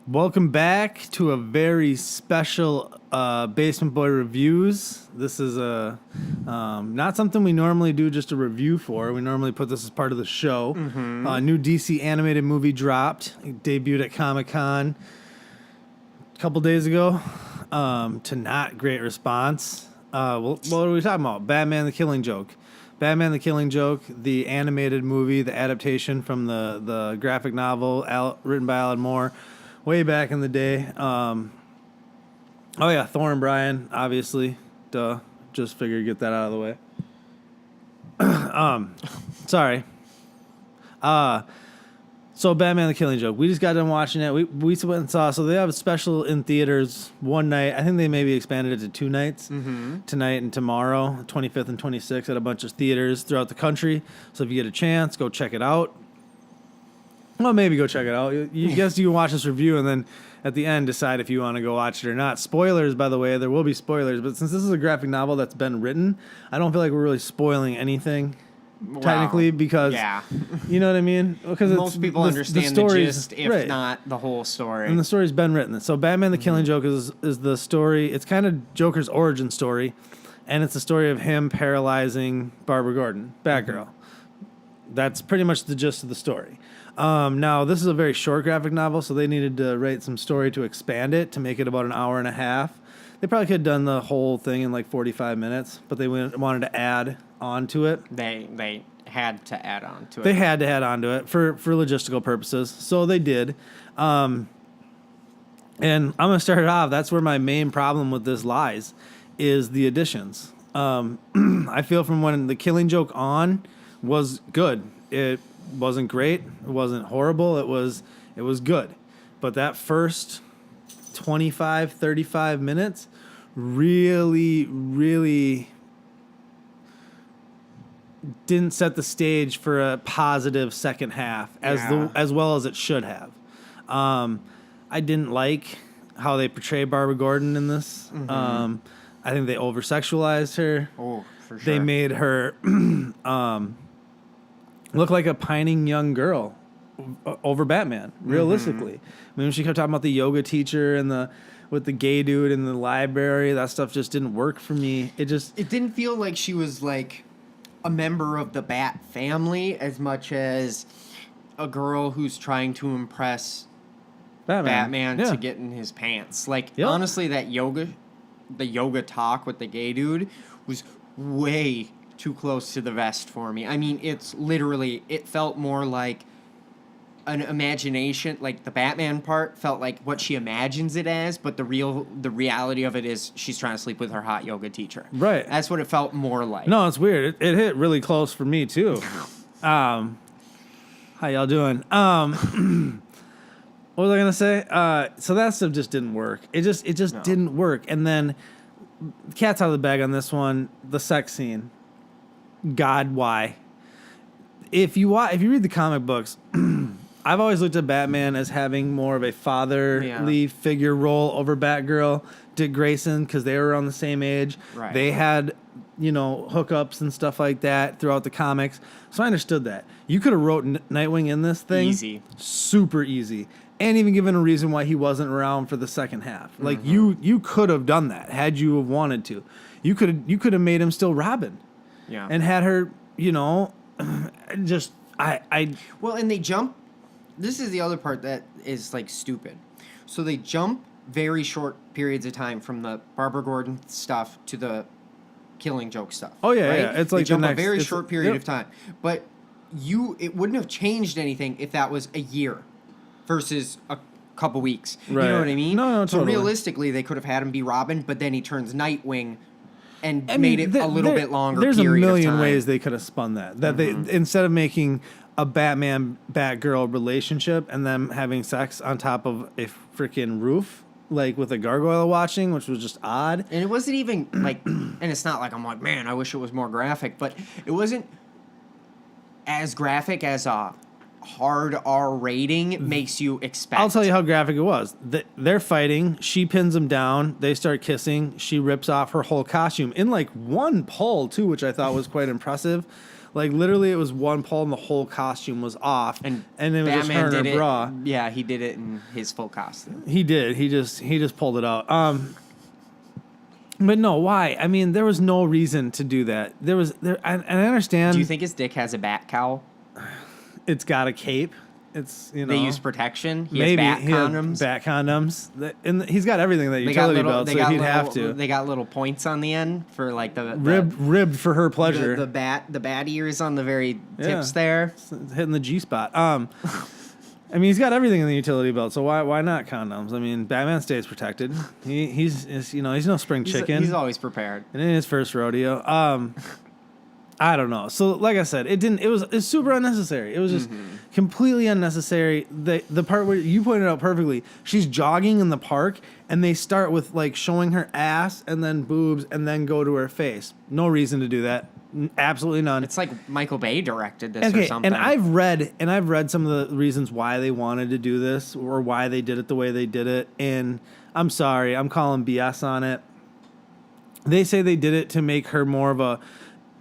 Welcome back to a very special Basement Boy Reviews. This is not something we normally do just a review for. We normally put this as part of the show. New DC animated movie dropped. It debuted at Comic-Con a couple days ago to not great response. What are we talking about? Batman the Killing Joke. Batman the Killing Joke, the animated movie, the adaptation from the graphic novel written by Alan Moore. Way back in the day. Thor and Brian, obviously. Duh. Just figured to get that out of the way. Sorry. So Batman the Killing Joke. We just got done watching it. We went and saw. So they have a special in theaters one night. I think they maybe expanded it to 2 nights. Tonight and tomorrow, 25th and 26th at a bunch of theaters throughout the country. So if you get a chance, go check it out. Well, maybe go check it out. You guess you can watch this review and then at the end decide if you want to go watch it or not. Spoilers, by the way, there will be spoilers. But since this is a graphic novel that's been written, I don't feel like we're really spoiling anything technically because, you know what I mean? Because most people understand the gist, if not the whole story. And the story's been written. So Batman the Killing Joke is the story. It's kind of Joker's origin story. And it's the story of him paralyzing Barbara Gordon, Batgirl. That's pretty much the gist of the story. Now, this is a very short graphic novel, so they needed to write some story to expand it, to make it about an hour and a half. They probably could have done the whole thing in like 45 minutes, but they wanted to add on to it. They had to add on to it. They had to add on to it for logistical purposes, so they did. And I'm going to start it off. That's where my main problem with this lies, is the additions. I feel from when The Killing Joke on was good. It wasn't great. It wasn't horrible. It was good. But that first 25, 35 minutes really, really didn't set the stage for a positive second half as well as it should have. I didn't like how they portray Barbara Gordon in this. I think they over-sexualized her. Oh, for sure. They made her look like a pining young girl over Batman, realistically. I mean, when she kept talking about the yoga teacher and with the gay dude in the library, that stuff just didn't work for me. It didn't feel like she was like a member of the Bat family as much as a girl who's trying to impress Batman to get in his pants. Like, honestly, the yoga talk with the gay dude was way too close to the vest for me. I mean, it felt more like an imagination, like the Batman part felt like what she imagines it as, but the reality of it is she's trying to sleep with her hot yoga teacher. Right. That's what it felt more like. No, it's weird. It hit really close for me too. How y'all doing? What was I gonna say? So that stuff just didn't work. It just didn't work. And then cat's out of the bag on this one. The sex scene. God, why? If you read the comic books, I've always looked at Batman as having more of a fatherly figure role over Batgirl, Dick Grayson, because they were around the same age. Right. They had, hookups and stuff like that throughout the comics. So I understood that. You could have wrote Nightwing in this thing. Easy. Super easy. And even given a reason why he wasn't around for the second half. Like, you could have done that had you have wanted to. You could have made him still Robin. Yeah. And had her, Well, and they jump. This is the other part that is, like, stupid. So they jump very short periods of time from the Barbara Gordon stuff to the Killing Joke stuff. Oh, yeah, right? yeah. It's like they jump the a next, very short period of time. But it wouldn't have changed anything if that was a year versus a couple weeks. Right. You know what I mean? No, so totally. realistically, they could have had him be Robin, but then he turns Nightwing and made it a little bit longer period of time. There's a million ways they could have spun that. They instead of making a Batman-Batgirl relationship and them having sex on top of a freaking roof, like with a gargoyle watching, which was just odd. And it wasn't even like, and it's not like I'm like, man, I wish it was more graphic, but it wasn't as graphic as a hard R rating makes you expect. I'll tell you how graphic it was. They're fighting. She pins him down. They start kissing. She rips off her whole costume in like one pull too, which I thought was quite impressive. Like literally, it was one pull and the whole costume was off, and it was Batman just her in her bra. Yeah, he did it in his full costume. He did. He just pulled it out. But no, why? I mean, there was no reason to do that. And I understand. Do you think his dick has a bat cowl? It's got a cape. It's, you know. They use protection. He maybe has bat condoms. Bat condoms. And he's got everything that utility belt, so he'd have to. They got little points on the end for like the ribbed for her pleasure. The bat ears on the very tips there. It's hitting the G spot. I mean, he's got everything in the utility belt, so why not condoms? I mean, Batman stays protected. He's no spring chicken. He's always prepared. And in his first rodeo. I don't know. So, like I said, it's super unnecessary. It was just completely unnecessary. The part where you pointed out perfectly, she's jogging in the park, and they start with like showing her ass and then boobs and then go to her face. No reason to do that. Absolutely none. It's like Michael Bay directed this or something. And I've read some of the reasons why they wanted to do this or why they did it the way they did it. And I'm sorry, I'm calling BS on it. They say they did it to make her more of a,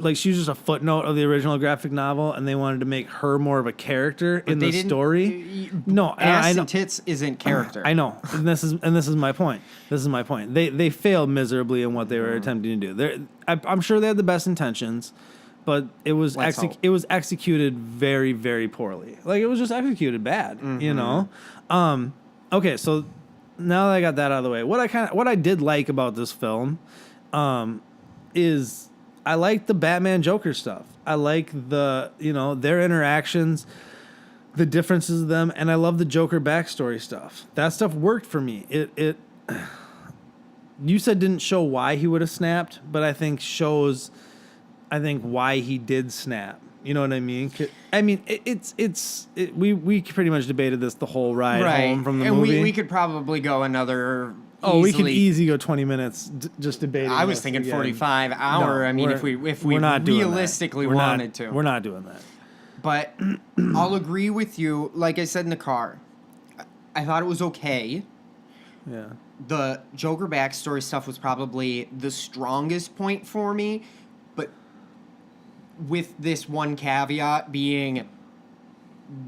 like she was just a footnote of the original graphic novel, and they wanted to make her more of a character in the story. No, ass and tits isn't character. I know, and this is my point. They failed miserably in what they were attempting to do. I'm sure they had the best intentions, but it was executed very, very poorly. Like it was just executed bad, you know. Okay, so now that I got that out of the way, what I did like about this film, is I like the Batman Joker stuff. I like their interactions, the differences of them, and I love the Joker backstory stuff. That stuff worked for me. It you said didn't show why he would have snapped, but I think shows why he did snap. You know what I mean? I mean, we pretty much debated this the whole ride home from the movie. And we could probably go another. We could easily go 20 minutes just debating. I was thinking 45 hour. I mean, if we realistically wanted to, we're not doing that. But I'll agree with you. Like I said in the car, I thought it was okay. Yeah. The Joker backstory stuff was probably the strongest point for me, but with this one caveat being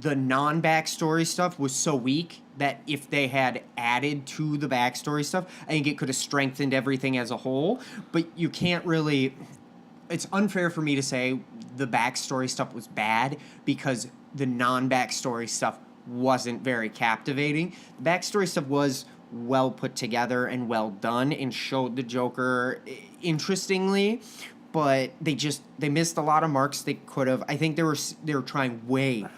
the non-backstory stuff was so weak that if they had added to the backstory stuff, I think it could have strengthened everything as a whole. But you can't really... It's unfair for me to say the backstory stuff was bad because the non-backstory stuff wasn't very captivating. The backstory stuff was well put together and well done and showed the Joker interestingly, but they missed a lot of marks they could have. I think they were trying way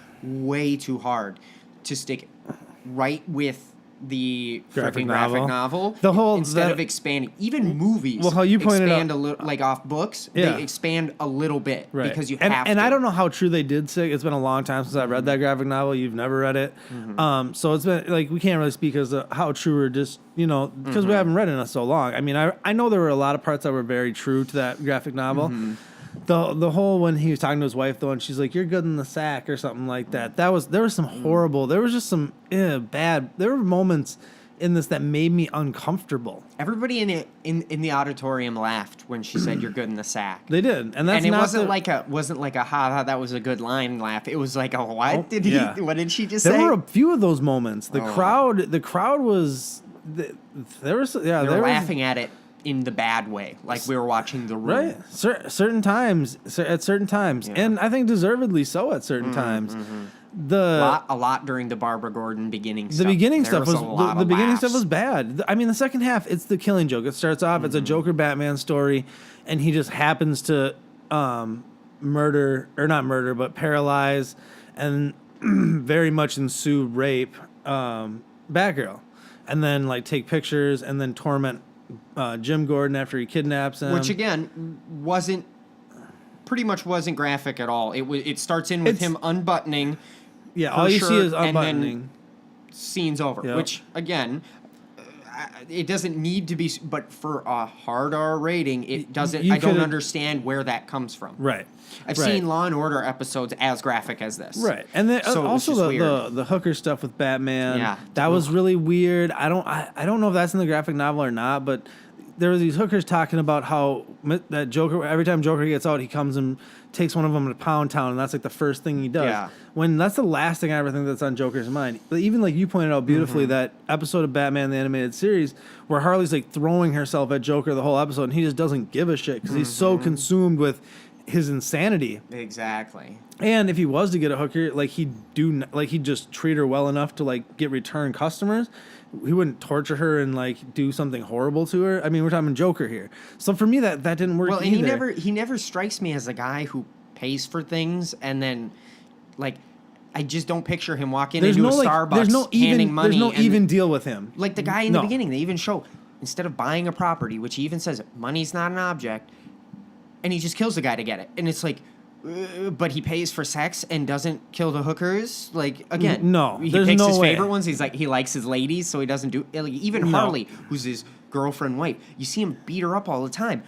too hard to stick right with the graphic novel. Instead of expanding, even movies. Well, how you pointed expand out, a little, like off books, they expand a little bit because you have to. And I don't know how true they did say. It's been a long time since I read that graphic novel. You've never read it, so it's been like we can't really speak as to how true or just because we haven't read it in so long. I mean, I know there were a lot of parts that were very true to that graphic novel. The whole when he was talking to his wife though, and she's like, "You're good in the sack" or something like that. There was some horrible. There was just some bad. There were moments in this that made me uncomfortable. Everybody in the auditorium laughed when she said, "You're good in the sack." They did, and it wasn't like a ha that was a good line laugh. It was like a what what did she just say? There were a few of those moments. The crowd was they were laughing at it in the bad way, like we were watching The Room. Right, certain times, and I think deservedly so at certain times. A lot during the Barbara Gordon beginning stuff. The beginning stuff was bad. I mean, the second half, it's the Killing Joke. It starts off, it's a Joker Batman story, and he just happens to paralyze and very much ensue rape Batgirl, and then like take pictures and then torment Jim Gordon after he kidnaps him, which again wasn't graphic at all. It starts in with him unbuttoning. Yeah, all you see is unbuttoning. And then scene's over. Yep. Which again, it doesn't need to be, but for a hard R rating, it doesn't. You I don't could've- understand where that comes from. Right. I've Right. seen Law and Order episodes as graphic as this. Right, and then So it's also just weird. the hooker stuff with Batman. Yeah. that was really weird. I don't know if that's in the graphic novel or not, but there were these hookers talking about how that Joker, every time Joker gets out, he comes and takes one of them to Pound Town, and that's like the first thing he does. Yeah. When that's the last thing I ever think that's on Joker's mind. But even like you pointed out beautifully, that episode of Batman the Animated Series where Harley's like throwing herself at Joker the whole episode, and he just doesn't give a shit because he's so consumed with his insanity. Exactly. And if he was to get a hooker, like he'd just treat her well enough to like get return customers. He wouldn't torture her and like do something horrible to her. I mean, we're talking Joker here. So for me, that didn't work. Well, and either. he never strikes me as a guy who pays for things and then, like, I just don't picture him walking into a Starbucks handing money. There's no even deal with him. Like the guy in the beginning, they even show, instead of buying a property, which he even says money's not an object, and he just kills the guy to get it. And it's like, but he pays for sex and doesn't kill the hookers. Like, again, no, he there's picks no his way. favorite ones. He's like, he likes his ladies, so he doesn't do. Like, even No. Harley, who's his girlfriend wife, you see him beat her up all the time.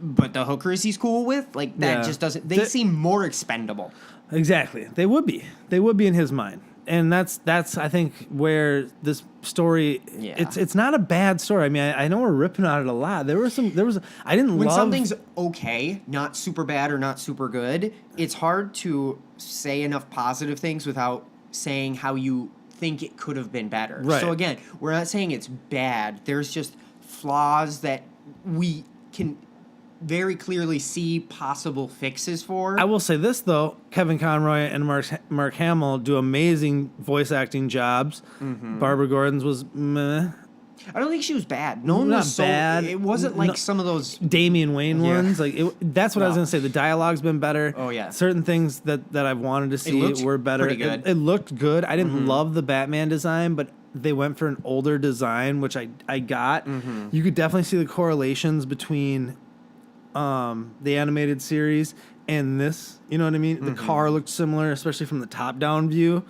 But the hookers he's cool with, like that, Yeah. just doesn't. They seem more expendable. Exactly. They would be in his mind. And that's I think where this story it's not a bad story. I mean, I know we're ripping on it a lot. I didn't When love something's okay, not super bad or not super good, it's hard to say enough positive things without saying how you think it could have been better. Right. So again, we're not saying it's bad. There's just flaws that we can very clearly see possible fixes for. I will say this though, Kevin Conroy and Mark Hamill do amazing voice acting jobs. Barbara Gordon's was meh. I don't think she was bad. No one Not was so bad. It wasn't like No. some of those. Damian Wayne Yeah. ones, like that's what I was No. gonna say. The dialogue's been better. Oh, yeah. certain things that I've wanted to see looked were better. pretty good. It looked good. I didn't love the Batman design, but they went for an older design, which I got. You could definitely see the correlations between the animated series and this. You know what I mean? The car looked similar, especially from the top down view.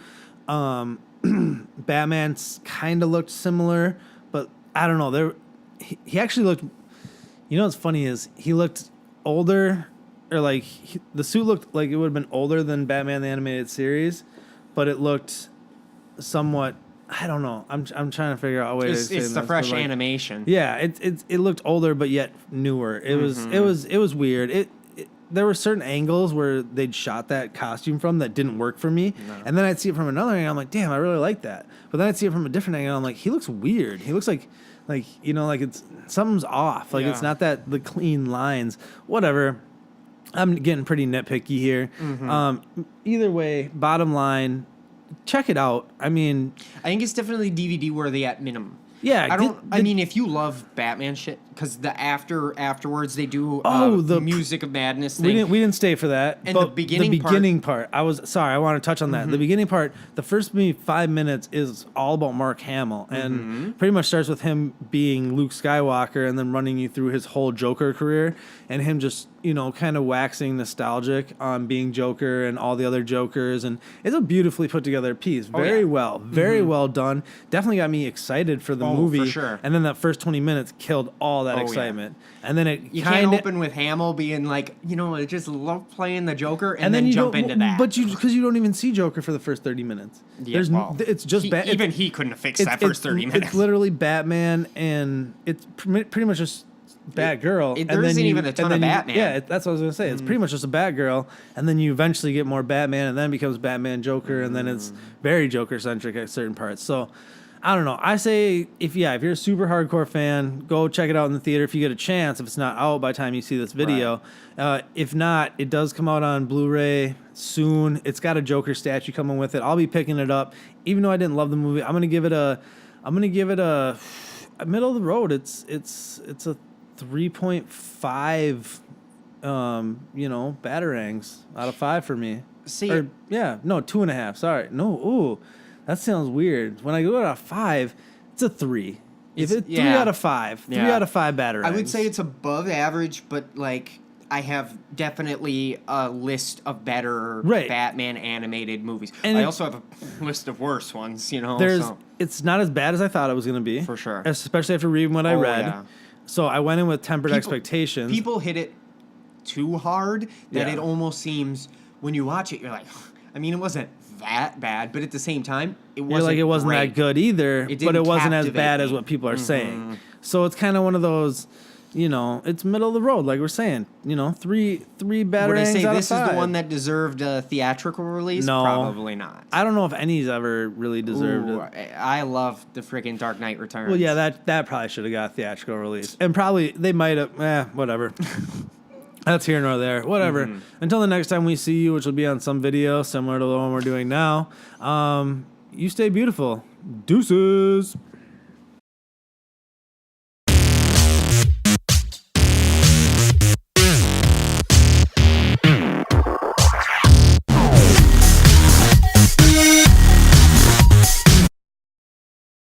Batman's kind of looked similar, but I don't know. He actually looked. You know what's funny is he looked older, or like the suit looked like it would have been older than Batman the Animated Series, but it looked somewhat. I don't know. I'm trying to figure out a way to say It's the this, fresh but, like, animation. Yeah, it looked older but yet newer. It was weird. There were certain angles where they'd shot that costume from that didn't work for me, and then I'd see it from another angle. I'm like, damn, I really like that. But then I'd see it from a different angle. I'm like, he looks weird. He looks like you know, like it's something's off. Like it's not the clean lines. Whatever. I'm getting pretty nitpicky here. Either way, bottom line, check it out. I mean, I think it's definitely DVD worthy at minimum. Yeah, I mean, if you love Batman shit, because the afterwards they do the Music of Madness thing. we didn't stay for that. And but the beginning part, I was sorry. I want to touch on that. The beginning part, the first maybe 5 minutes is all about Mark Hamill, and pretty much starts with him being Luke Skywalker, and then running you through his whole Joker career, and him just kind of waxing nostalgic on being Joker and all the other Jokers, and it's a beautifully put together piece. Very well done. Definitely got me excited for the movie. For sure. And then that first 20 minutes killed all that excitement. And then you can't open with Hamill being like, I just love playing the Joker, and then you jump into that. But because you don't even see Joker for the first 30 minutes. Yeah, it's just even he couldn't have fixed that first 30 minutes. It's literally Batman, and it's pretty much just Batgirl. There isn't even a ton of Batman. Yeah, that's what I was going to say. It's pretty much just a Batgirl, and then you eventually get more Batman, and then it becomes Batman Joker, and then it's very Joker-centric at certain parts. So, I don't know. I say, if you're a super hardcore fan, go check it out in the theater if you get a chance, if it's not out by the time you see this video. Right. If not, it does come out on Blu-ray soon. It's got a Joker statue coming with it. I'll be picking it up. Even though I didn't love the movie, I'm going to give it a middle of the road. It's a 3.5 batarangs out of 5 for me. See, 2.5. Sorry. No, ooh. That sounds weird. When I go out of 5, it's a 3. If it's 3 out of 5. 3 out of 5 batarangs. I would say it's above average, but like I have definitely a list of better Right. Batman animated movies. And I also have a list of worse ones, you know. It's not as bad as I thought it was going to be. For sure. Especially after reading what I read. Yeah. So I went in with tempered expectations. People hit it too hard that it almost seems, when you watch it, you're like, I mean, it wasn't that bad, but at the same time, it wasn't that good either, but it wasn't as bad as what people are Mm-hmm. saying. So it's kind of one of those, it's middle of the road, like we're saying. Three bad Would I say out this of 5. is the one that deserved a theatrical release? No. Probably not. I don't know if any's ever really deserved it. I love the freaking Dark Knight Returns. Well, yeah, that probably should have got a theatrical release. And probably they might have, whatever. That's here nor there. Whatever. Mm-hmm. Until the next time we see you, which will be on some video similar to the one we're doing now, you stay beautiful. Deuces.